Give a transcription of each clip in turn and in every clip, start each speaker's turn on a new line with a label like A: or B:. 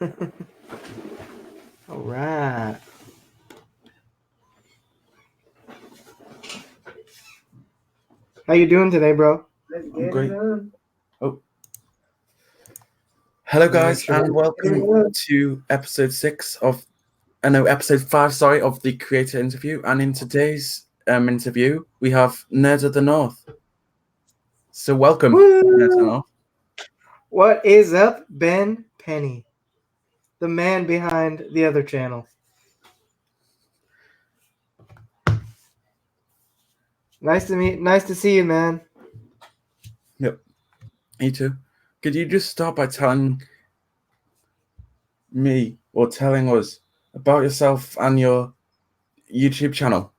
A: All right. How you doing today, bro? Let's
B: I'm
A: get it
B: great.
A: on.
B: Oh, hello,
A: All right,
B: guys,
A: sure.
B: and welcome to episode 5, sorry, of the creator interview. And in today's interview, we have Nerds of the North. So, welcome, Nerds of the
A: Woo!
B: North.
A: What is up, Ben Penny, the man behind the other channel? Nice to see you, man.
B: Yep, you too. Could you just start by telling me or telling us about yourself and your YouTube channel?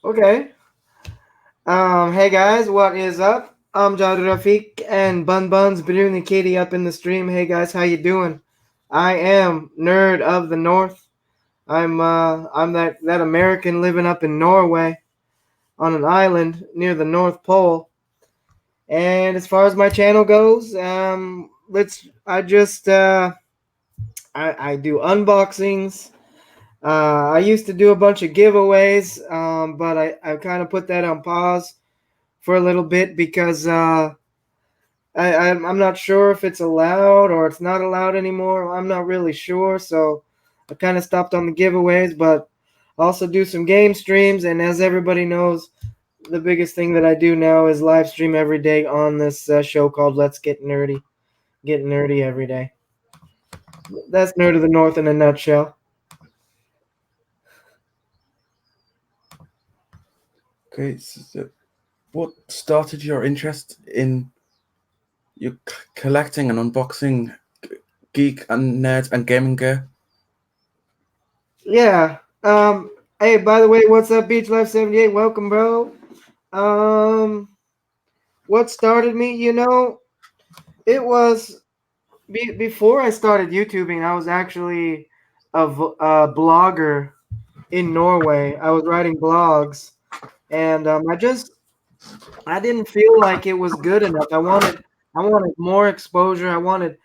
A: Okay. Hey guys, what is up? I'm Jad Rafiq and Bun Buns Balloon and Katie up in the stream. Hey guys, how you doing? I am Nerd of the North. I'm that American living up in Norway on an island near the North Pole. And as far as my channel goes, I do unboxings. I used to do a bunch of giveaways, but I kind of put that on pause for a little bit because I'm not sure if it's allowed or it's not allowed anymore. I'm not really sure, so I kind of stopped on the giveaways, but I also do some game streams. And as everybody knows, the biggest thing that I do now is live stream every day on this show called Let's Get Nerdy. Get nerdy every day. That's Nerd of the North in a nutshell.
B: Okay, so what started your interest in your collecting and unboxing geek and nerd and gaming gear?
A: Yeah. Hey, by the way, what's up, Beach Life 78? Welcome, bro. Um. What started me? It was before I started YouTubing. I was actually a blogger in Norway. I was writing blogs, and I didn't feel like it was good enough. I wanted more exposure. I wanted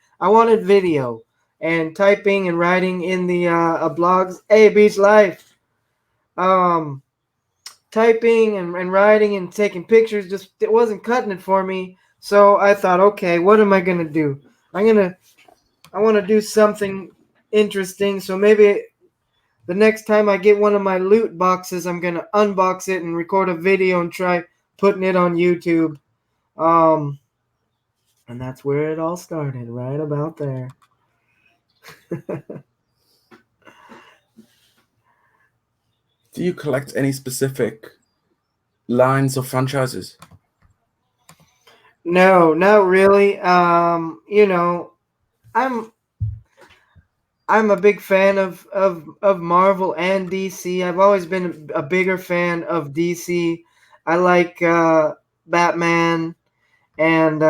A: video and typing and writing in the blogs. Hey, Beach Life. Um, Typing and writing and taking pictures just it wasn't cutting it for me. So I thought, okay, what am I gonna do? I want to do something interesting. So maybe the next time I get one of my loot boxes, I'm gonna unbox it and record a video and try putting it on YouTube. Um, and that's where it all started, right about there.
B: Do you collect any specific lines or franchises?
A: No, not really. I'm I'm a big fan of Marvel and DC. I've always been a bigger fan of DC. I like Batman and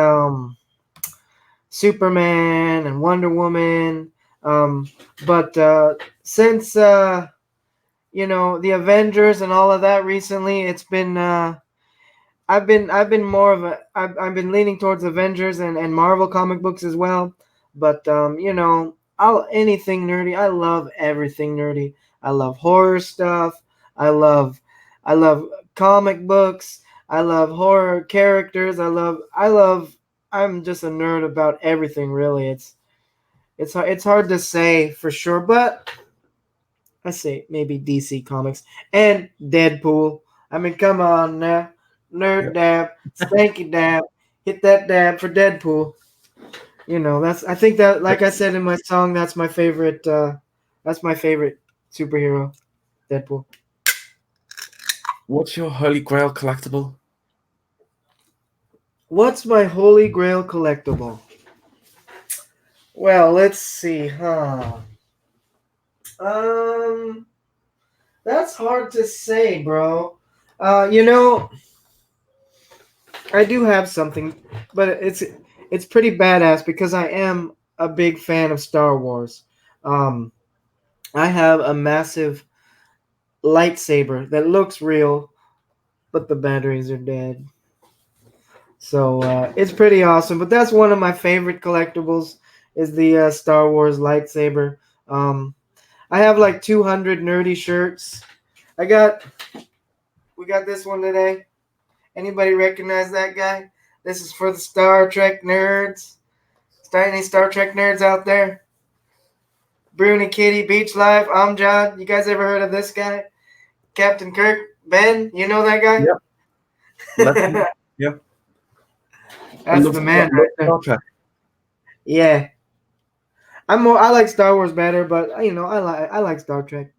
A: Superman and Wonder Woman. Um, but since the Avengers and all of that recently, it's been I've been more of I've been leaning towards Avengers and Marvel comic books as well. But I'll anything nerdy. I love everything nerdy. I love horror stuff. I love I love comic books. I love horror characters. I'm just a nerd about everything really. It's hard to say for sure, but I say maybe DC Comics and Deadpool. I mean, come on now. Nerd
B: Yep.
A: dab, stanky dab, hit that dab for Deadpool. I think that like I said in my song, that's my favorite superhero, Deadpool.
B: What's your Holy Grail collectible?
A: What's my holy grail collectible? Well, let's see, huh? Um that's hard to say, bro. Uh you know, I do have something, but it's pretty badass because I am a big fan of Star Wars. Um, I have a massive lightsaber that looks real, but the batteries are dead. So it's pretty awesome. But that's one of my favorite collectibles. is the Star Wars lightsaber. Um, I have like 200 nerdy shirts. I got we got this one today. Anybody recognize that guy? This is for the Star Trek nerds. Any Star Trek nerds out there? Bruni Kitty, Beach Life, Amjad. You guys ever heard of this guy? Captain Kirk, Ben. You know that guy?
B: Yep. Legend. Yeah. I
A: That's the man
B: love
A: right there.
B: Star Trek.
A: Yeah, I like Star Wars better, but I like Star Trek.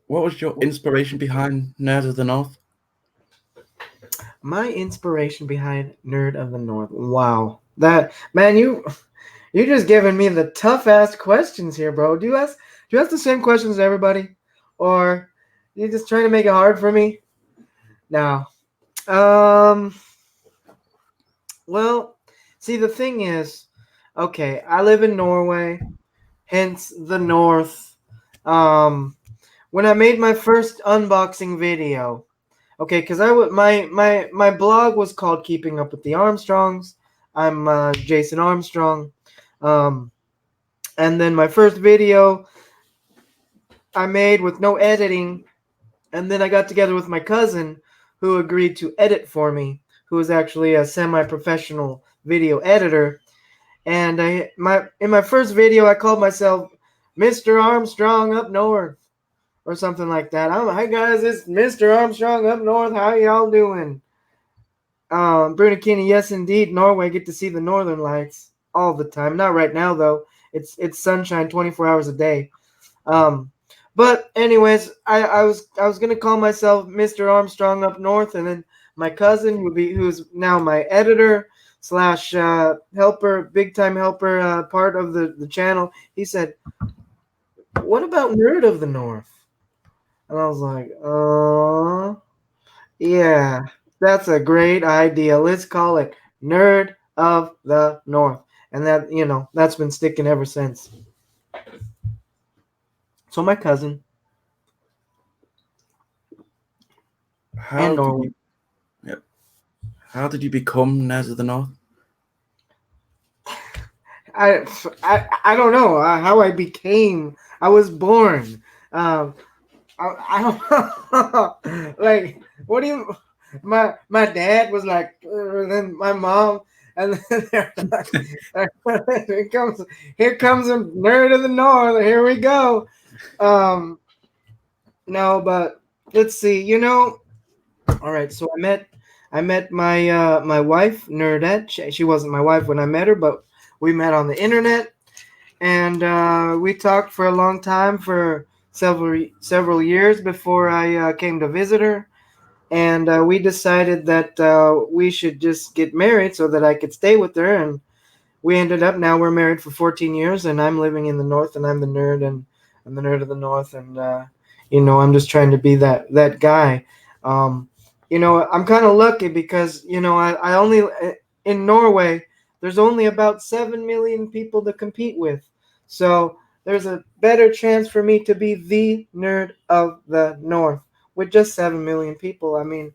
B: What was your inspiration behind Nerds of the North?
A: My inspiration behind Nerd of the North. Wow, that man, you're just giving me the tough ass questions here, bro. Do you ask the same questions to everybody, or you just trying to make it hard for me? No. Um. Well, see, the thing is, okay, I live in Norway, hence the North. Um, when I made my first unboxing video, okay, because my blog was called Keeping Up with the Armstrongs. I'm Jason Armstrong. Um, and then my first video I made with no editing, and then I got together with my cousin, who agreed to edit for me, who is actually a semi-professional video editor. And in my first video, I called myself Mr. Armstrong Up North or something like that. Hi guys, it's Mr. Armstrong Up North. How y'all doing? Brunakini, yes indeed, Norway. Get to see the northern lights all the time. Not right now though. It's sunshine 24 hours a day. Um, but anyways, I was gonna call myself Mr. Armstrong Up North, and then my cousin who's now my editor slash helper, big time helper, part of the channel. He said, "What about Nerd of the North?" And I was like, yeah, that's a great idea. Let's call it Nerd of the North." And that's been sticking ever since. So my cousin and
B: How did
A: Norway.
B: you? Yeah. How did you become Nerds of the North?
A: I don't know how I became. I was born. Um, I don't know. Like, what do you? My dad was like, then my mom, and then they're like, here comes a nerd of the north. Here we go. Um, no, but let's see. All right. So I met my wife Nerdette. She wasn't my wife when I met her, but we met on the internet, and we talked for a long time for several years before I came to visit her, and we decided that we should just get married so that I could stay with her, and we ended up now we're married for 14 years, and I'm living in the north, and I'm the nerd of the north, and I'm just trying to be that guy. um, I'm kind of lucky because I only in Norway there's only about 7 million people to compete with, so there's a better chance for me to be the nerd of the north with just 7 million people. I mean,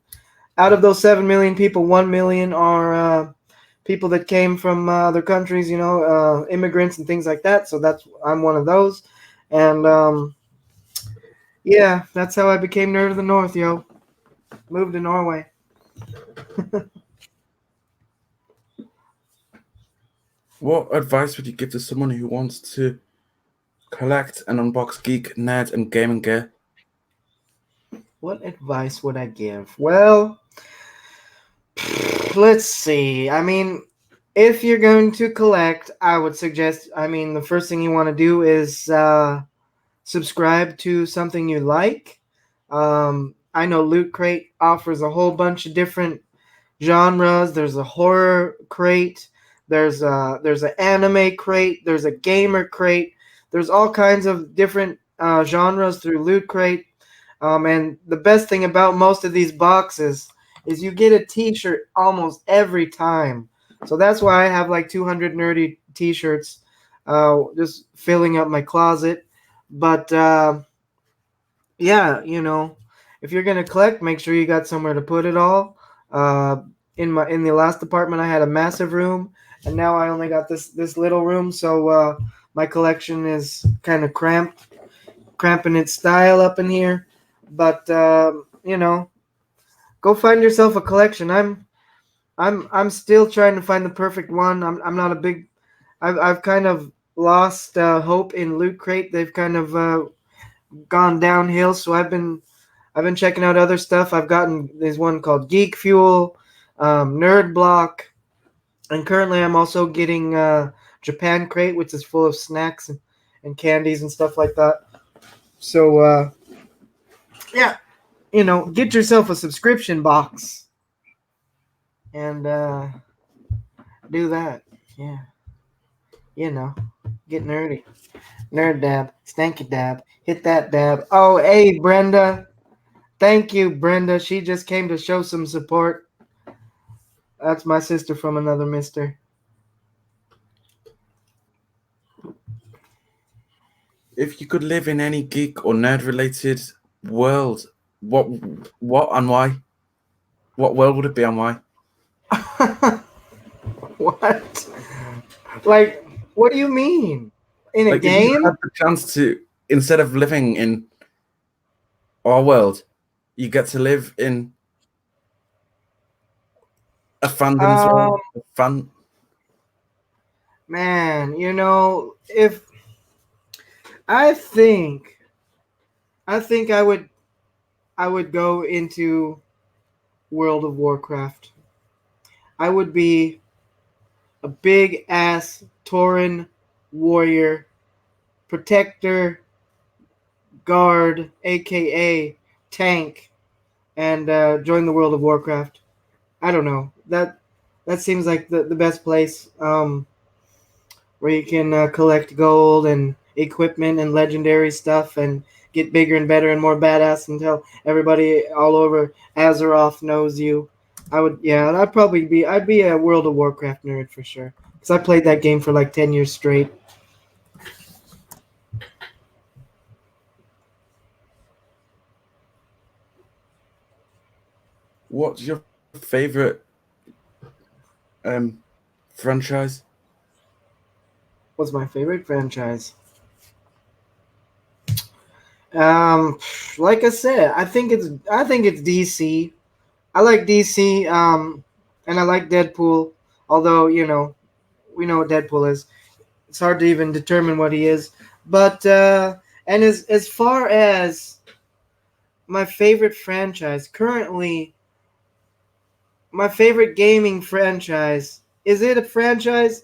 A: out of those 7 million people, 1 million are people that came from other countries, immigrants and things like that. So I'm one of those, and yeah, that's how I became nerd of the north, yo. Moved to Norway.
B: What advice would you give to someone who wants to collect and unbox geek, nerd, and gaming gear?
A: What advice would I give? Well, let's see. I mean, if you're going to collect, I would suggest. I mean, the first thing you want to do is subscribe to something you like. I know Loot Crate offers a whole bunch of different genres. There's a horror crate. There's an anime crate. There's a gamer crate. There's all kinds of different genres through Loot Crate. And the best thing about most of these boxes is you get a T-shirt almost every time. So that's why I have like 200 nerdy T-shirts, just filling up my closet. But yeah, if you're gonna collect, make sure you got somewhere to put it all. in the last apartment I had a massive room, and now I only got this little room. So my collection is kind of cramping its style up in here. But go find yourself a collection. I'm still trying to find the perfect one. I'm not a big. I've kind of lost hope in Loot Crate. They've kind of gone downhill. So I've been checking out other stuff. I've gotten there's one called Geek Fuel, Nerd Block, and currently I'm also getting Japan Crate, which is full of snacks and candies and stuff like that. So yeah, get yourself a subscription box and do that. Yeah, you know, get nerdy. Nerd dab, stanky dab, hit that dab. Oh, hey, Brenda. Thank you, Brenda. She just came to show some support. That's my sister from another mister.
B: If you could live in any geek or nerd related world, what what and why? What world would it be and why?
A: What? Like, what do you mean? In a
B: Like if you had
A: game?
B: the chance to, instead of living in our world, you get to live in a fandom's
A: Um,
B: world. A fan.
A: man, if I think, I think I would go into World of Warcraft. I would be a big ass Tauren warrior, protector, guard, aka tank, and join the World of Warcraft. I don't know. That seems like the best place where you can collect gold and equipment and legendary stuff and get bigger and better and more badass until everybody all over Azeroth knows you. Yeah, I'd be a World of Warcraft nerd for sure. Because I played that game for like 10 years straight.
B: What's your favorite um franchise?
A: What's my favorite franchise? Like I said, I think it's DC. I like DC, and I like Deadpool. Although we know what Deadpool is. It's hard to even determine what he is. But and as far as my favorite franchise currently, my favorite gaming franchise, is it a franchise?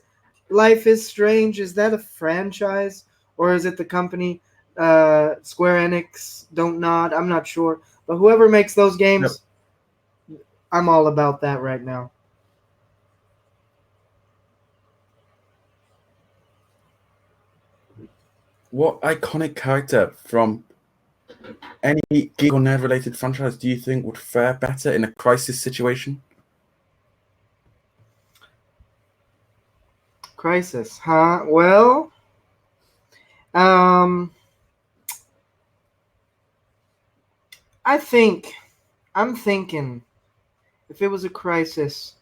A: Life is Strange, is that a franchise, or is it the company Square Enix? Don't nod. I'm not sure, but whoever makes those
B: Yep.
A: games, I'm all about that right now.
B: What iconic character from any geek or nerd related franchise do you think would fare better in a crisis situation?
A: Crisis, huh? Well, um, I think I'm thinking if it was a crisis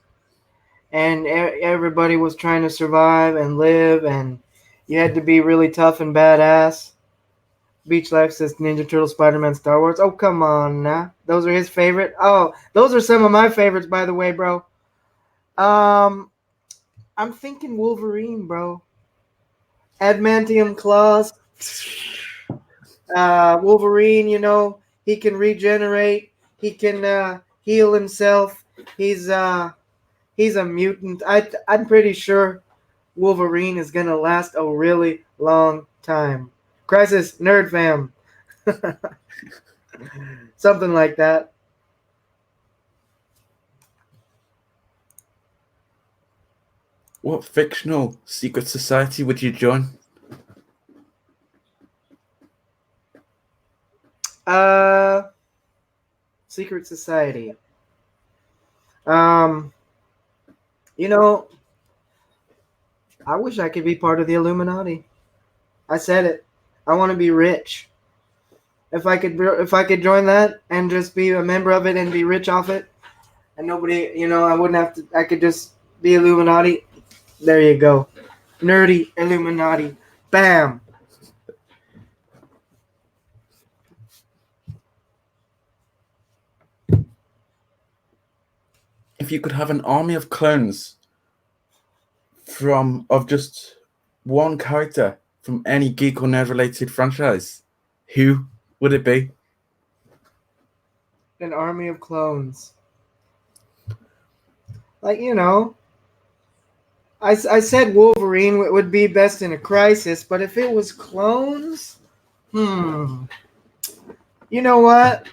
A: and everybody was trying to survive and live, and you had to be really tough and badass. Beach Life says Ninja Turtle, Spider Man, Star Wars. Oh, come on now. Those are his favorite. Oh, those are some of my favorites, by the way, bro. Um, I'm thinking Wolverine, bro. Adamantium claws. Wolverine, he can regenerate. He can heal himself. He's uh, he's a mutant. I'm pretty sure Wolverine is gonna last a really long time. Crisis, nerd fam, something like that.
B: What fictional secret society would you join?
A: Uh, Secret Society. Um, you know, I wish I could be part of the Illuminati. I said it. I want to be rich. If I could join that and just be a member of it and be rich off it, and nobody, I wouldn't have to. I could just be Illuminati. There you go, nerdy Illuminati. Bam.
B: If you could have an army of clones of just one character from any geek or nerd related franchise, who would it be?
A: An army of clones. Like I said Wolverine would be best in a crisis, but if it was clones, hmm. You know what?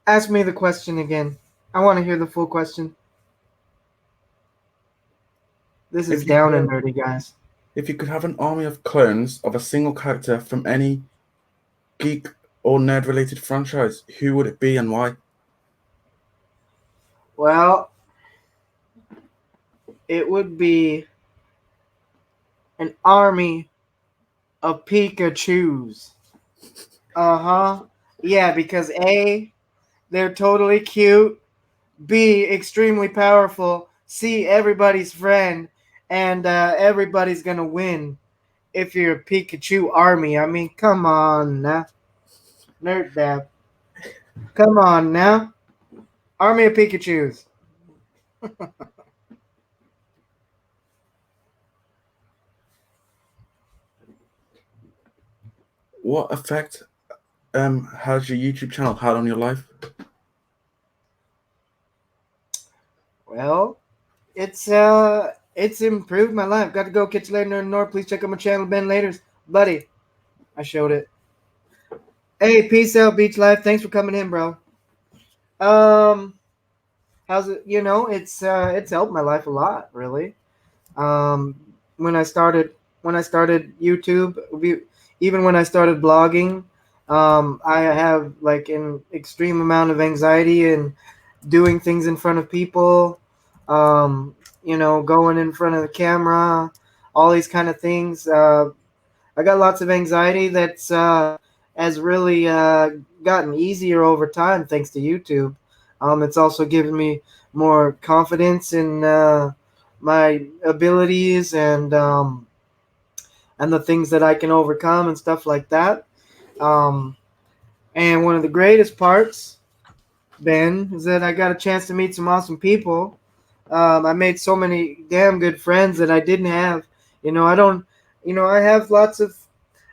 A: Ask me the question again. I want to hear the full question. This is
B: If you
A: down and
B: could,
A: nerdy, guys.
B: if you could have an army of clones of a single character from any geek or nerd related franchise, who would it be and why?
A: Well, it would be an army of Pikachus. Uh huh. Yeah, because A, they're totally cute. B, extremely powerful. C, everybody's friend. And everybody's gonna win if you're a Pikachu army. I mean, come on now. Nerd dab. Come on now. Army of Pikachus.
B: What effect has your YouTube channel had on your life?
A: Well, it's improved my life. Got to go. Catch you later, Nerd North. Please check out my channel, Ben Laters. Buddy, I showed it. Hey, peace out, Beach Life. Thanks for coming in, bro. Um, how's it? It's helped my life a lot, really. Um, when I started YouTube, even when I started blogging, I have like an extreme amount of anxiety and doing things in front of people, um, going in front of the camera, all these kind of things. I got lots of anxiety that's has really gotten easier over time thanks to YouTube. It's also given me more confidence in my abilities and the things that I can overcome and stuff like that. Um, and one of the greatest parts, Ben, is that I got a chance to meet some awesome people. I made so many damn good friends that I didn't have. I don't.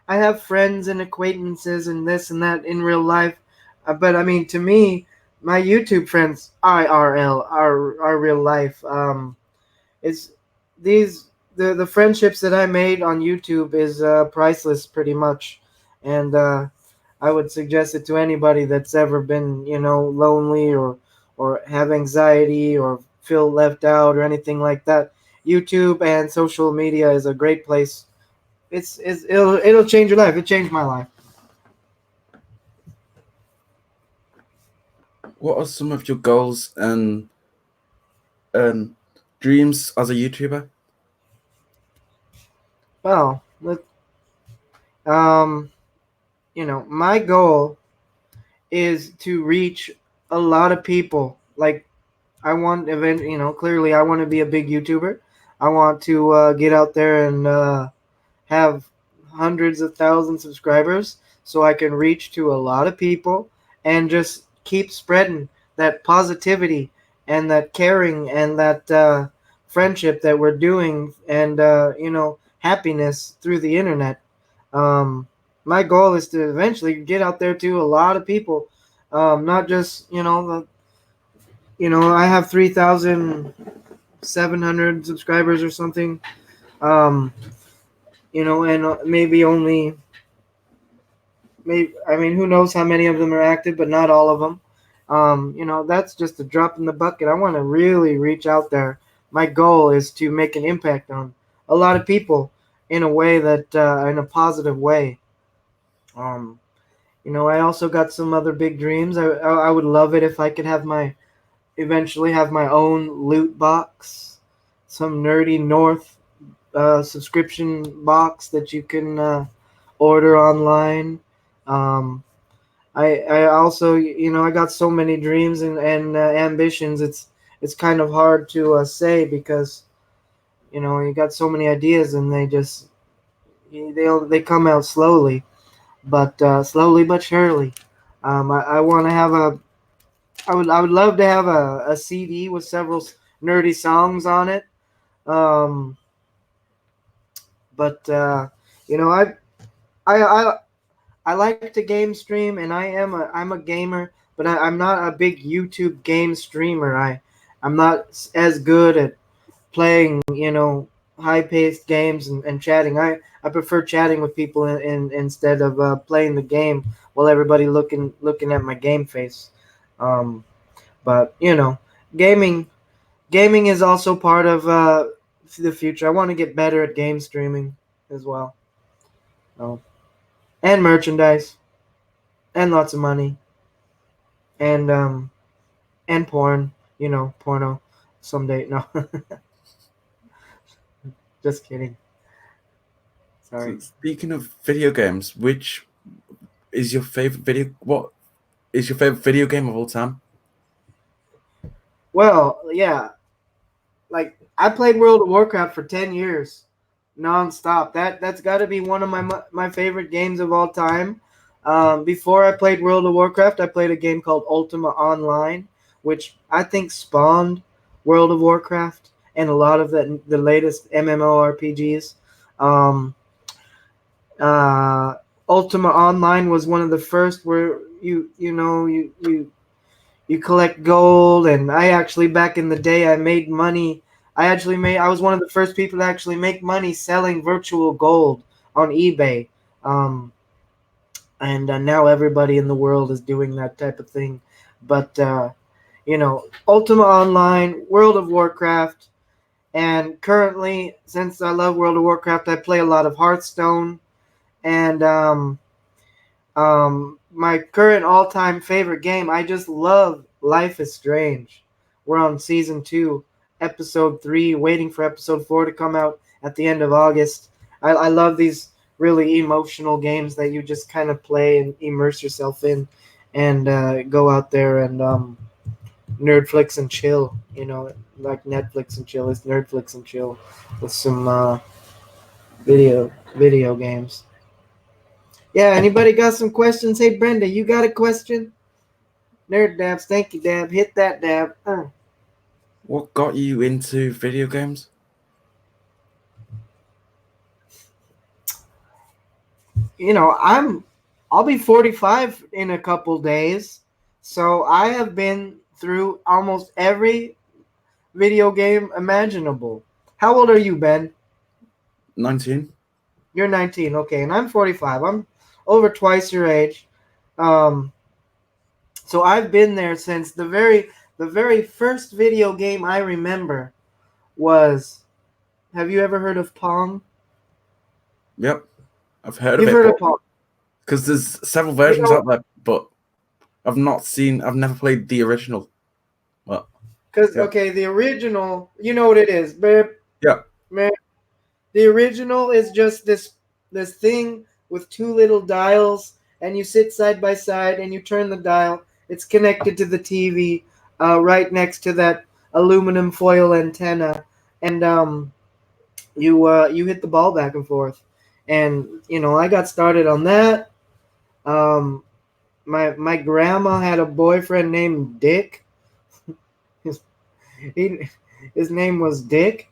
A: I have friends and acquaintances and this and that in real life, but I mean, to me, my YouTube friends IRL are real life. It's these the friendships that I made on YouTube is priceless, pretty much, and I would suggest it to anybody that's ever been lonely or have anxiety or feel left out or anything like that. YouTube and social media is a great place. It'll change your life. It changed my life.
B: What are some of your goals and um, dreams as a YouTuber?
A: Well, um, my goal is to reach a lot of people. Like I want event, clearly I want to be a big YouTuber. I want to get out there and have hundreds of thousands of subscribers so I can reach to a lot of people and just keep spreading that positivity and that caring and that friendship that we're doing and happiness through the internet. um, my goal is to eventually get out there to a lot of people, not just I have 3,700 subscribers or something. um, and maybe only, maybe, I mean, who knows how many of them are active, but not all of them. That's just a drop in the bucket. I want to really reach out there. My goal is to make an impact on a lot of people in a way that, in a positive way. Um, I also got some other big dreams. I would love it if I could eventually have my own loot box, some nerdy North subscription box that you can order online. Um, I also, I got so many dreams and ambitions. It's kind of hard to say because you got so many ideas and they come out slowly, but slowly but surely. I want to have a I would love to have a CD with several nerdy songs on it. Um, but I I I like to game stream, and I'm a gamer, but I'm not a big YouTube game streamer. I'm not as good at playing, high paced games and chatting. I prefer chatting with people instead of playing the game while everybody looking at my game face. Um, but gaming gaming is also part of the future. I want to get better at game streaming as well. Oh. And merchandise and lots of money and porn. Porno someday. No, just kidding.
B: So
A: Sorry.
B: speaking of video games, which is your favorite video? What is your favorite video game of all time?
A: Well, yeah, like I played World of Warcraft for 10 years, nonstop. That's got to be one of my favorite games of all time. Before I played World of Warcraft, I played a game called Ultima Online, which I think spawned World of Warcraft and a lot of the latest MMORPGs. Um, uh, Ultima Online was one of the first where you collect gold, and I actually back in the day I made money. I was one of the first people to actually make money selling virtual gold on eBay. Um, and now everybody in the world is doing that type of thing. But Ultima Online, World of Warcraft, and currently, since I love World of Warcraft, I play a lot of Hearthstone. And my current all-time favorite game, I just love Life is Strange. We're on season 2, episode 3, waiting for episode 4 to come out at the end of August. I love these really emotional games that you just kind of play and immerse yourself in, and go out there and nerdflix and chill. Like Netflix and chill. It's nerdflix and chill with some video games. Yeah, anybody got some questions? Hey, Brenda, you got a question? Nerd dabs, thank you, dab. Hit that dab.
B: What got you into video games?
A: I'll be 45 in a couple days, so I have been through almost every video game imaginable. How old are you, Ben?
B: 19.
A: You're 19, okay, and I'm 45. I'm over twice your age. Um, so I've been there since the very first video game I remember was. Have you ever heard of Pong?
B: Yep, I've heard of
A: You've
B: it,
A: heard
B: but
A: of Pong.
B: because there's several
A: You
B: versions
A: know,
B: out there, but I've never played the original. Well,
A: because
B: yeah,
A: okay, the original, you know what it is, babe.
B: yeah.
A: Man, the original is just this thing with two little dials, and you sit side by side, and you turn the dial. It's connected to the TV, right next to that aluminum foil antenna, and you hit the ball back and forth. And I got started on that. Um, my grandma had a boyfriend named Dick. His he, his name was Dick.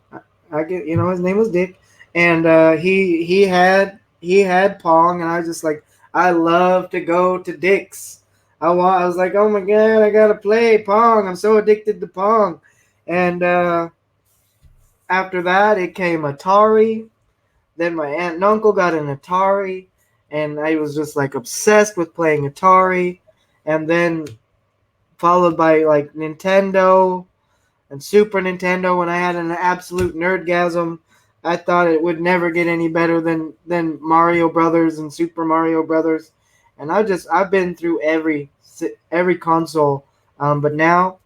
A: I get his name was Dick, and he had Pong, and I was just like, I love to go to Dick's. I was like, oh my god, I gotta play Pong. I'm so addicted to Pong, and after that it came Atari. Then my aunt and uncle got an Atari, and I was just like obsessed with playing Atari, and then followed by like Nintendo and Super Nintendo when I had an absolute nerdgasm. I thought it would never get any better than Mario Brothers and Super Mario Brothers, and I've been through every console, but now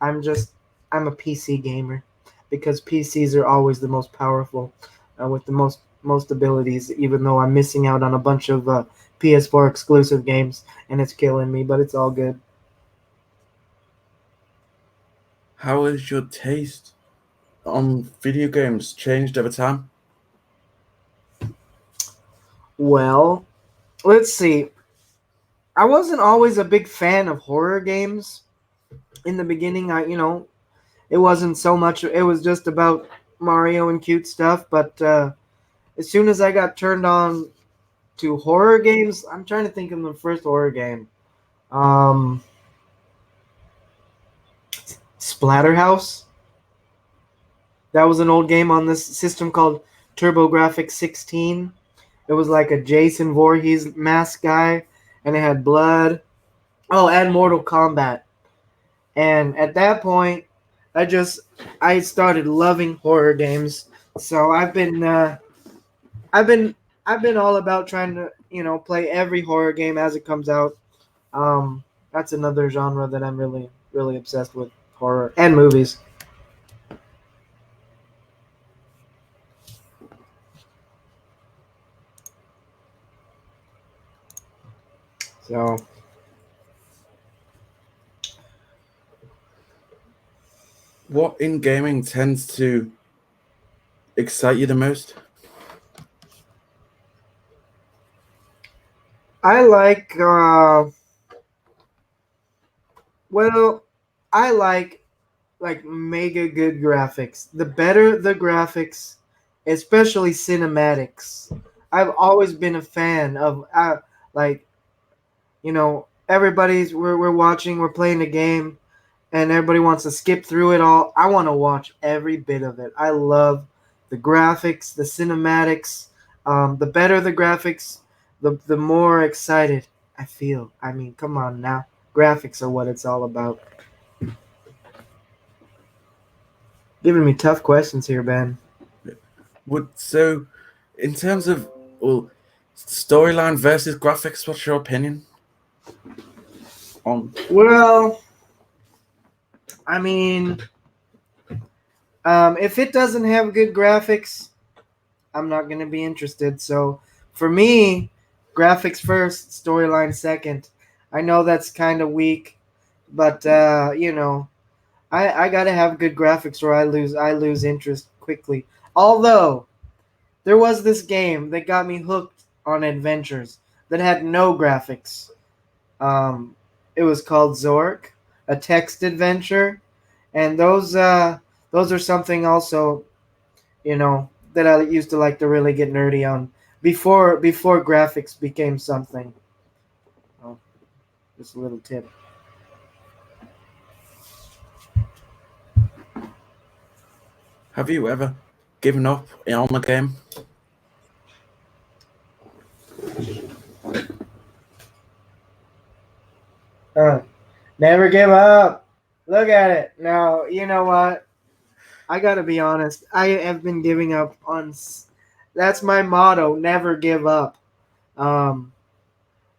A: I'm just I'm a PC gamer because PCs are always the most powerful, with the most abilities. Even though I'm missing out on a bunch of PS4 exclusive games, and it's killing me, but it's all good.
B: How has your taste on video games changed over time?
A: Well, let's see. I wasn't always a big fan of horror games in the beginning. It wasn't so much. It was just about Mario and cute stuff. But as soon as I got turned on to horror games, I'm trying to think of the first horror game. Um, Splatterhouse. That was an old game on this system called TurboGrafx 16. It was like a Jason Voorhees mask guy, and it had blood. Oh, and Mortal Kombat. And at that point, I just I started loving horror games. So I've been I've been all about trying to play every horror game as it comes out. That's another genre that I'm really obsessed with, horror and movies. So
B: What in gaming tends to excite you the most?
A: I like well I like mega good graphics. The better the graphics, especially cinematics. I've always been a fan of like everybody's we're watching, we're playing a game, and everybody wants to skip through it all. I want to watch every bit of it. I love the graphics, the cinematics. The better the graphics, the more excited I feel. I mean, come on now, graphics are what it's all about. Giving me tough questions here, Ben.
B: So, in terms of, well, storyline versus graphics, what's your opinion on?
A: Well, I mean, if it doesn't have good graphics, I'm not gonna be interested. So for me, graphics first, storyline second. I know that's kind of weak, but I gotta have good graphics or I lose interest quickly. Although there was this game that got me hooked on adventures that had no graphics. Um, it was called Zork, a text adventure, and those are something also that I used to like to really get nerdy on before graphics became something. Oh, just a little tip.
B: Have you ever given up on a game?
A: Uh, Never give up. Look at it. Now, you know what? I gotta be honest. I have been giving up on. That's my motto. Never give up. Um,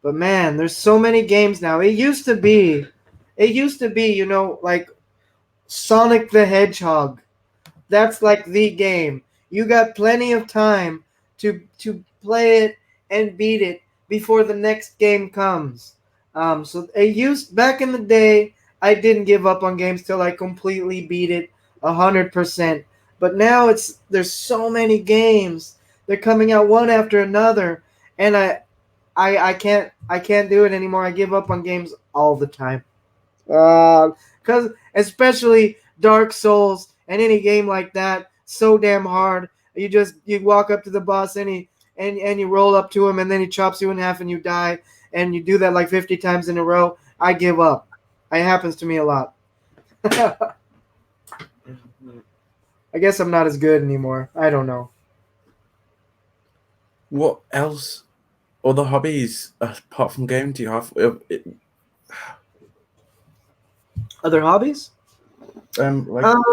A: but man, there's so many games now. It used to be, like Sonic the Hedgehog. That's like the game. You got plenty of time to play it and beat it before the next game comes. So it used back in the day. I didn't give up on games till I completely beat it 100%. But now there's so many games. They're coming out one after another, and I can't do it anymore. I give up on games all the time. Because especially Dark Souls and any game like that, so damn hard. You walk up to the boss and you roll up to him and then he chops you in half and you die, and you do that like 50 times in a row. I give up. It happens to me a lot. I guess I'm not as good anymore. I don't know.
B: What else, other hobbies apart from gaming, do you have?
A: Other hobbies?
B: Like
A: Um,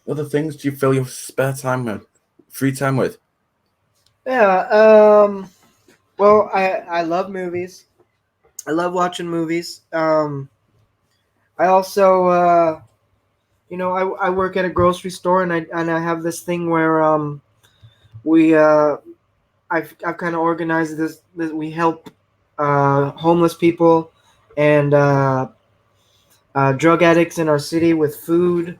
B: other things do you fill your spare time with, free time with?
A: yeah. Well, I love movies. I love watching movies. I also I work at a grocery store, and I have this thing where we I've kind of organized this we help homeless people and drug addicts in our city with food,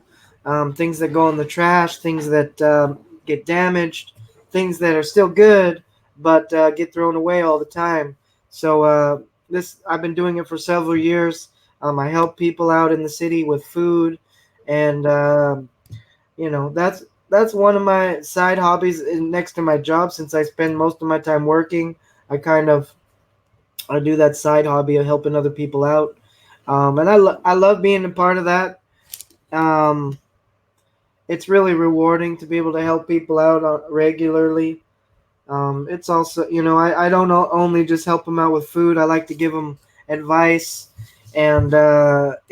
A: things that go in the trash, things that get damaged, things that are still good but get thrown away all the time. So this I've been doing it for several years. I help people out in the city with food, and that's one of my side hobbies next to my job. Since I spend most of my time working, I kind of I do that side hobby of helping other people out, and I love being a part of that. Um, it's really rewarding to be able to help people out regularly. It's also, I don't only just help them out with food. I like to give them advice and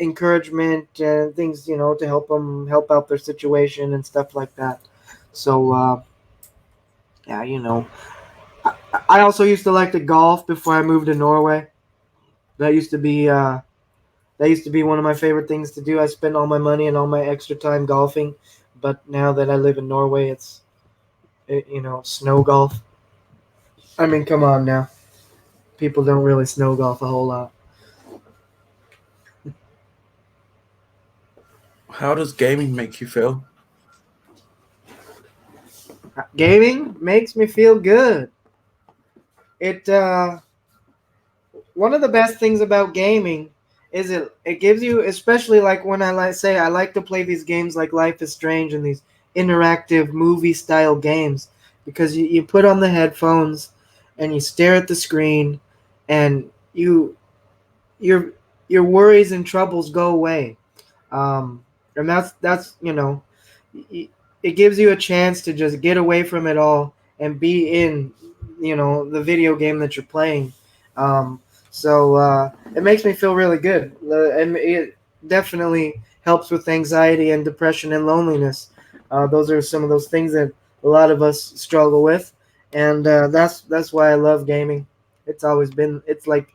A: encouragement and things, to help them help out their situation and stuff like that. So, yeah, I also used to like to golf before I moved to Norway. That used to be That used to be one of my favorite things to do. I spend all my money and all my extra time golfing, but now that I live in Norway, snow golf. I mean, come on now. People don't really snow golf a whole lot.
B: How does gaming make you feel?
A: Gaming makes me feel good. It One of the best things about gaming is it gives you, especially like when I like to play these games like Life is Strange and these interactive movie style games, because you put on the headphones and you stare at the screen, and your your worries and troubles go away. And that's it gives you a chance to just get away from it all and be in the video game that you're playing. um, so it makes me feel really good, and it definitely helps with anxiety and depression and loneliness. Those are some of those things that a lot of us struggle with, and that's why I love gaming. It's like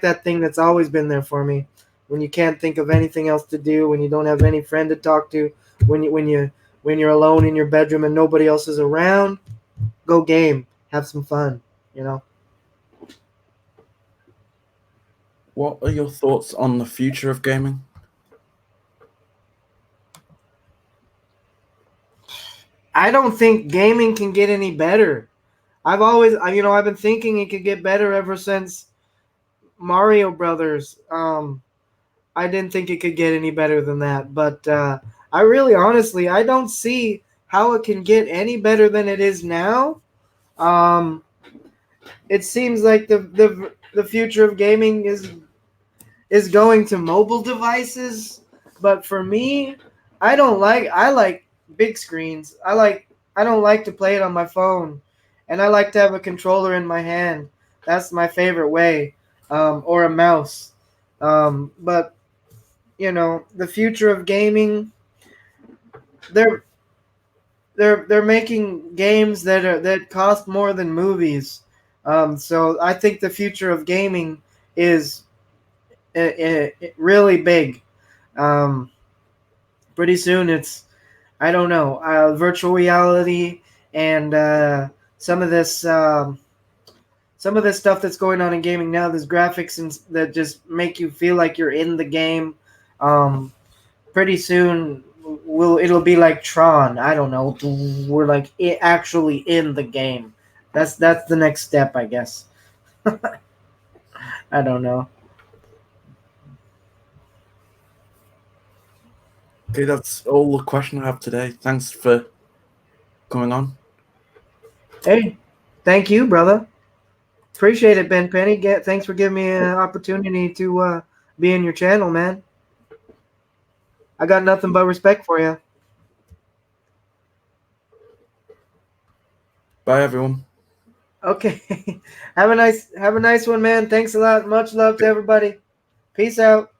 A: that thing that's always been there for me when you can't think of anything else to do, when you don't have any friend to talk to, when you're alone in your bedroom and nobody else is around. Go game, have some fun. You know,
B: What are your thoughts on the future of gaming?
A: I don't think gaming can get any better. I've been thinking it could get better ever since Mario Brothers. I didn't think it could get any better than that, but I really, honestly, I don't see how it can get any better than it is now. Um, it seems like the future of gaming is going to mobile devices, but for me, I like big screens. I don't like to play it on my phone, and I like to have a controller in my hand. That's my favorite way, or a mouse. But the future of gaming, they're they're making games that cost more than movies. So I think the future of gaming is really big. Um, Pretty soon, it's I don't know, virtual reality and some of this stuff that's going on in gaming now. There's graphics that just make you feel like you're in the game. Um, Pretty soon, it'll be like Tron. I don't know. We're like actually in the game. That's the next step, I guess. I don't know.
B: Okay, that's all the question I have today. Thanks for coming on.
A: Hey, thank you, brother. Appreciate it, Ben Penny. Thanks for giving me an opportunity to be in your channel, man. I got nothing but respect for you.
B: Bye, everyone.
A: Okay. Have a nice one, man. Thanks a lot. Much love to everybody. Peace out.